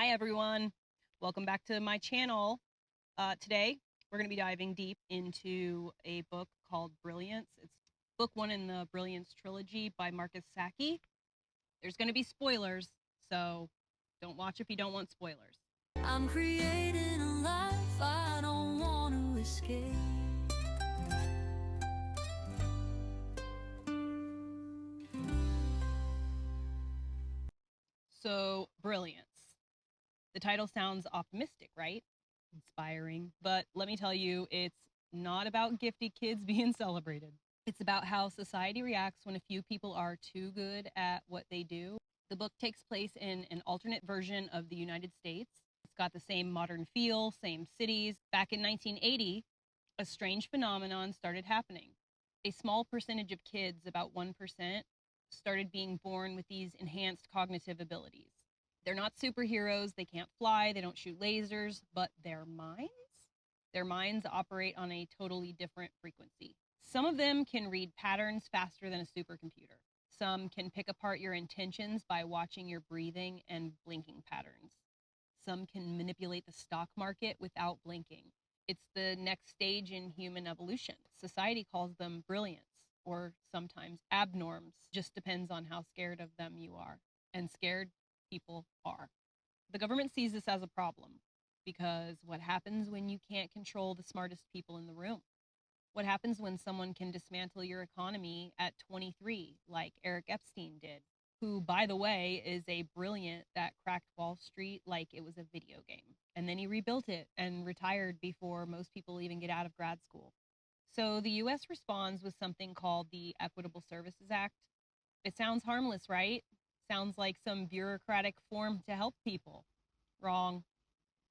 Hi everyone, welcome back to my channel. Today we're going to be diving deep into a book called Brilliance. It's book one in the Brilliance trilogy by Marcus Sakey. There's going to be spoilers, so don't watch if you don't want spoilers. I'm creating a life I don't want to escape. So, Brilliance. The title sounds optimistic, right? Inspiring. But let me tell you, it's not about gifted kids being celebrated. It's about how society reacts when a few people are too good at what they do. The book takes place in an alternate version of the United States. It's got the same modern feel, same cities. Back in 1980, a strange phenomenon started happening. A small percentage of kids, about 1%, started being born with these enhanced cognitive abilities. They're not superheroes, they can't fly, they don't shoot lasers, but their minds operate on a totally different frequency. Some of them can read patterns faster than a supercomputer. Some can pick apart your intentions by watching your breathing and blinking patterns. Some can manipulate the stock market without blinking. It's the next stage in human evolution. Society calls them brilliance or sometimes abnorms. Just depends on how scared of them you are. And scared people are. The government sees this as a problem because what happens when you can't control the smartest people in the room? What happens when someone can dismantle your economy at 23, like Eric Epstein did, who, by the way, is a brilliant that cracked Wall Street like it was a video game. And then he rebuilt it and retired before most people even get out of grad school. So the US responds with something called the Equitable Services Act. It sounds harmless, right? Sounds like some bureaucratic form to help people. Wrong.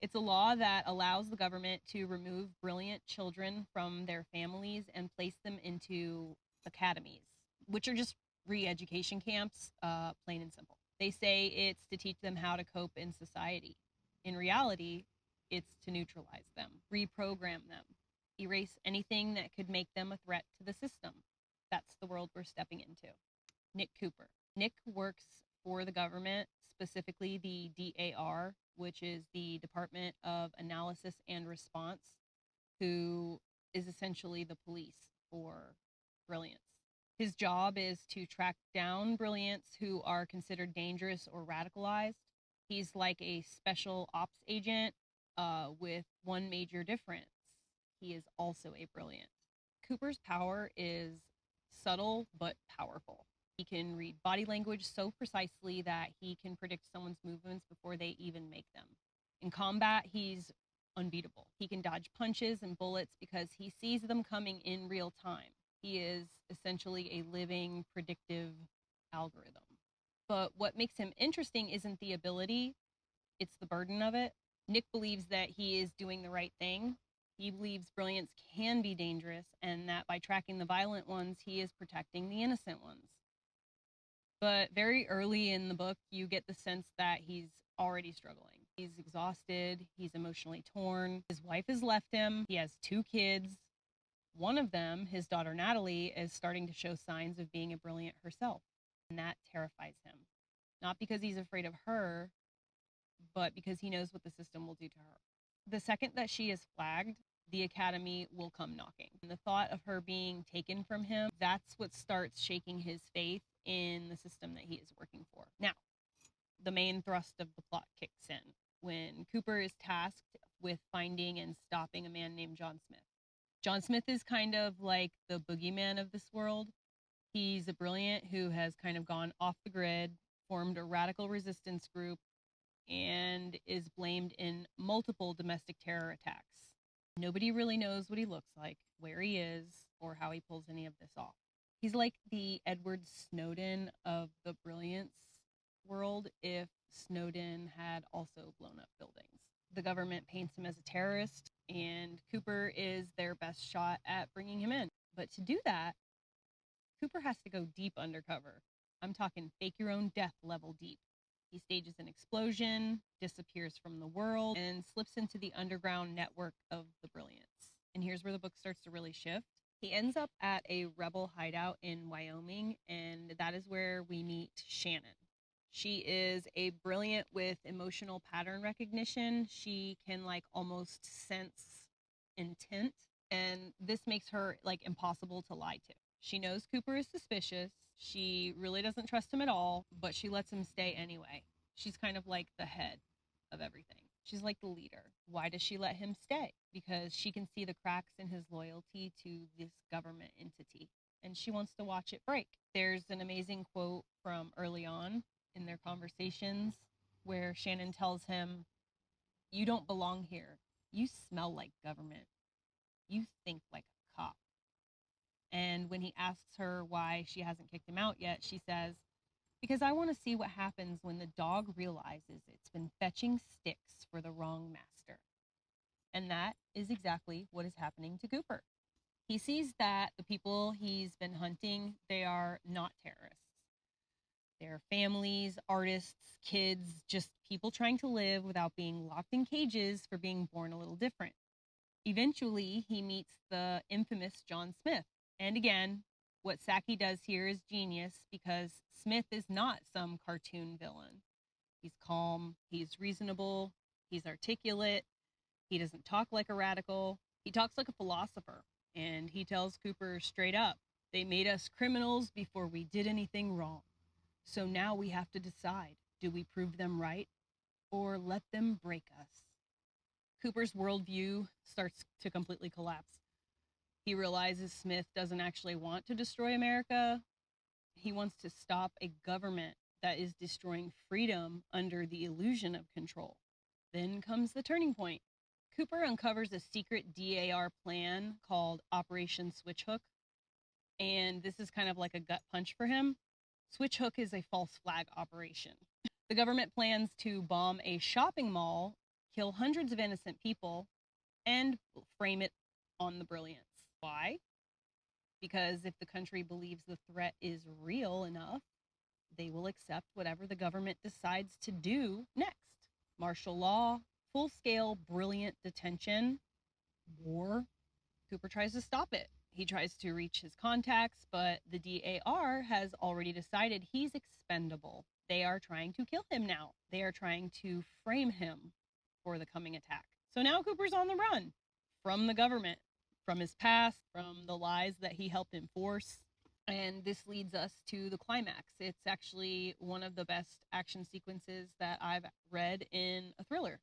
It's a law that allows the government to remove brilliant children from their families and place them into academies, which are just re-education camps, plain and simple. They say it's to teach them how to cope in society. In reality, it's to neutralize them, reprogram them, erase anything that could make them a threat to the system. That's the world we're stepping into. Nick Cooper. Nick works for the government, specifically the DAR, which is the Department of Analysis and Response, who is essentially the police for Brilliance. His job is to track down brilliants who are considered dangerous or radicalized. He's like a special ops agent with one major difference. He is also a brilliant. Cooper's power is subtle but powerful. He can read body language so precisely that he can predict someone's movements before they even make them. In combat, he's unbeatable. He can dodge punches and bullets because he sees them coming in real time. He is essentially a living, predictive algorithm. But what makes him interesting isn't the ability, it's the burden of it. Nick believes that he is doing the right thing. He believes brilliance can be dangerous and that by tracking the violent ones, he is protecting the innocent ones. But very early in the book, you get the sense that he's already struggling. He's exhausted, he's emotionally torn, his wife has left him, he has 2 kids. One of them, his daughter Natalie, is starting to show signs of being a brilliant herself, and that terrifies him. Not because he's afraid of her, but because he knows what the system will do to her. The second that she is flagged, the academy will come knocking. And the thought of her being taken from him, that's what starts shaking his faith in the system that he is working for. Now, the main thrust of the plot kicks in when Cooper is tasked with finding and stopping a man named John Smith. John Smith is kind of like the boogeyman of this world. He's a brilliant who has kind of gone off the grid, formed a radical resistance group, and is blamed in multiple domestic terror attacks. Nobody really knows what he looks like, where he is, or how he pulls any of this off. He's like the Edward Snowden of the Brilliance world if Snowden had also blown up buildings. The government paints him as a terrorist, and Cooper is their best shot at bringing him in. But to do that, Cooper has to go deep undercover. I'm talking fake your own death level deep. He stages an explosion, disappears from the world, and slips into the underground network of the Brilliance. And here's where the book starts to really shift. He ends up at a rebel hideout in Wyoming, and that is where we meet Shannon. She is a brilliant with emotional pattern recognition. She can like almost sense intent, and this makes her like impossible to lie to. She knows Cooper is suspicious. She really doesn't trust him at all, but she lets him stay anyway. She's kind of like the head of everything. She's like the leader. Why does she let him stay? Because she can see the cracks in his loyalty to this government entity, and she wants to watch it break. There's an amazing quote from early on in their conversations where Shannon tells him, "You don't belong here. You smell like government. You think like a cop." And when he asks her why she hasn't kicked him out yet, she says, "Because I want to see what happens when the dog realizes it's been fetching sticks for the wrong master." And that is exactly what is happening to Cooper. He sees that the people he's been hunting, they are not terrorists. They're families, artists, kids, just people trying to live without being locked in cages for being born a little different. Eventually, he meets the infamous John Smith. And again, what Sakey does here is genius because Smith is not some cartoon villain. He's calm, he's reasonable, he's articulate, he doesn't talk like a radical, he talks like a philosopher. And he tells Cooper straight up, "They made us criminals before we did anything wrong. So now we have to decide, do we prove them right or let them break us?" Cooper's worldview starts to completely collapse. He realizes Smith doesn't actually want to destroy America. He wants to stop a government that is destroying freedom under the illusion of control. Then comes the turning point. Cooper uncovers a secret DAR plan called Operation Switchhook, and this is kind of like a gut punch for him. Switchhook is a false flag operation. The government plans to bomb a shopping mall, kill hundreds of innocent people, and frame it on the Brilliance. Why? Because if the country believes the threat is real enough, they will accept whatever the government decides to do next. Martial law, full-scale, brilliant detention, war. Cooper tries to stop it. He tries to reach his contacts, but the DAR has already decided he's expendable. They are trying to kill him now. They are trying to frame him for the coming attack. So now Cooper's on the run from the government, from his past, from the lies that he helped enforce. And this leads us to the climax. It's actually one of the best action sequences that I've read in a thriller.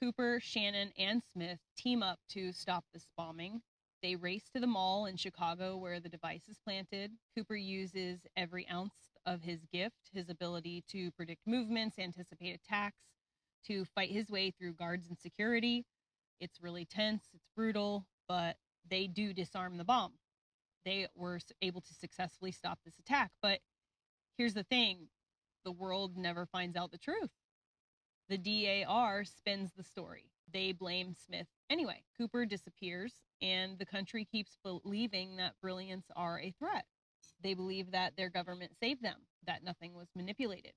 Cooper, Shannon, and Smith team up to stop this bombing. They race to the mall in Chicago where the device is planted. Cooper uses every ounce of his gift, his ability to predict movements, anticipate attacks, to fight his way through guards and security. It's really tense, it's brutal, but they do disarm the bomb. They were able to successfully stop this attack. But here's the thing, the world never finds out the truth. The DAR spins the story. They blame Smith anyway. Cooper disappears, and the country keeps believing that Brilliance are a threat. They believe that their government saved them, that nothing was manipulated.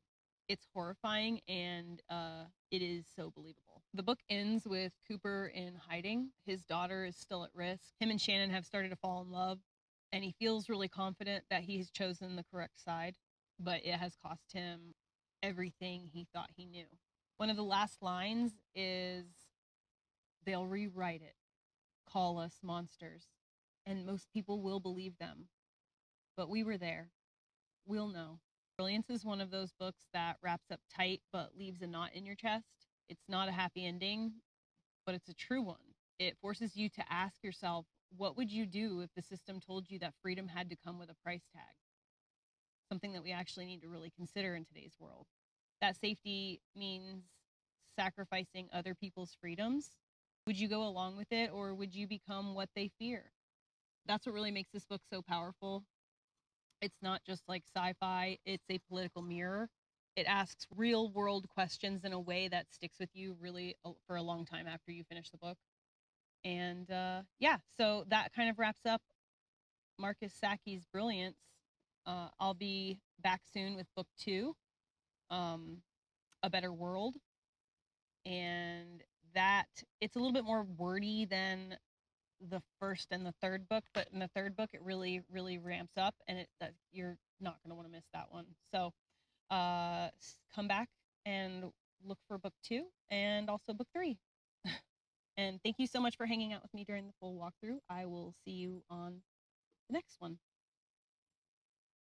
It's horrifying, and it is so believable. The book ends with Cooper in hiding. His daughter is still at risk. Him and Shannon have started to fall in love, and he feels really confident that he has chosen the correct side, but it has cost him everything he thought he knew. One of the last lines is, "They'll rewrite it, call us monsters, and most people will believe them. But we were there. We'll know." Brilliance is one of those books that wraps up tight but leaves a knot in your chest. It's not a happy ending, but it's a true one. It forces you to ask yourself, what would you do if the system told you that freedom had to come with a price tag? Something that we actually need to really consider in today's world. That safety means sacrificing other people's freedoms. Would you go along with it, or would you become what they fear? That's what really makes this book so powerful. It's not just like sci-fi, it's a political mirror. It asks real world questions in a way that sticks with you really for a long time after you finish the book. And yeah, so that kind of wraps up Marcus Sakey's Brilliance. I'll be back soon with book 2, A Better World. And that, it's a little bit more wordy than the first and the third book, but in the third book it really ramps up, and you're not going to want to miss that one. So come back and look for book 2 and also book 3. And thank you so much for hanging out with me during the full walkthrough. I will see you on the next one.